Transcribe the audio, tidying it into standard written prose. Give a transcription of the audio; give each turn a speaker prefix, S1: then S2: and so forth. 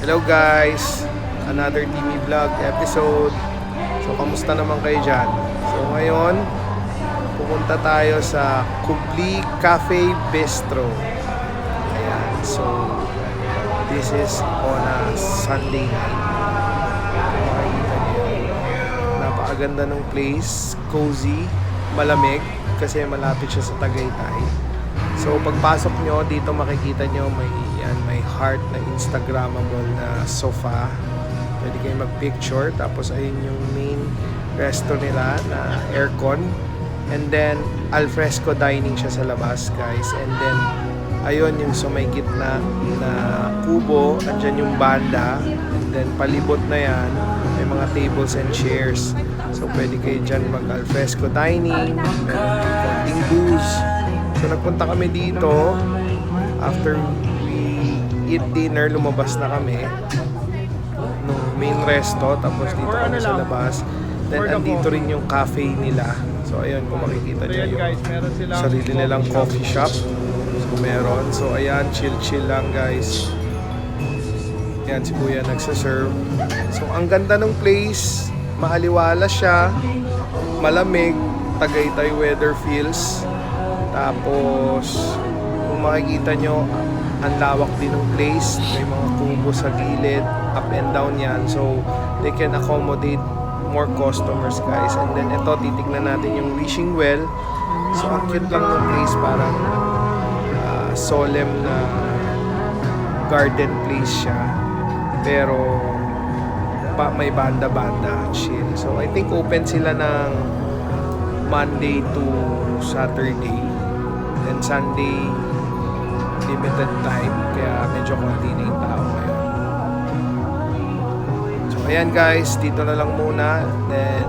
S1: Hello guys! Another Timmy Vlog episode. So, kamusta naman kayo dyan? So, ngayon, pupunta tayo sa Kubli Cafe Bistro. Ayan. So, this is on a Sunday night. Makikita niyo yan. Napakaganda ng place. Cozy. Malamig. Kasi malapit siya sa Tagaytay. So, pagpasok nyo, dito makikita nyo may heart na Instagrammable na sofa. Pwede kayo mag-picture. Tapos, ayun yung main resto nila na aircon. And then, alfresco dining siya sa labas, guys. And then, ayun yung sa may gitna na kubo. Andyan yung banda. And then, palibot na yan. May mga tables and chairs. So, pwede kayo dyan mag-alfresco dining. Meron konting booze. So, nagpunta kami dito. After we eat dinner, lumabas na kami no main resto. Tapos dito kami sa labas. Then, andito rin yung cafe nila. So, ayun, kung makikita nyo yung sarili nilang coffee shop. So, meron. So, ayan, chill-chill lang, guys. Ayan, si Kuya nagsaserve. So, ang ganda ng place. Maaliwala siya. Malamig. Tagaytay weather feels. Tapos, kung makikita nyo, ang lawak din ng place. May mga kubo sa gilid, up and down yan. So, they can accommodate more customers, guys. And then, ito, titignan natin yung wishing well. So, ang cute lang ng place. Parang solemn na garden place siya. Pero, may banda-banda. Chill. So, I think open sila ng Monday to Saturday. Then Sunday, limited time. Kaya medyo konti na yung tao ngayon. So, ayan guys. Dito na lang muna. Then,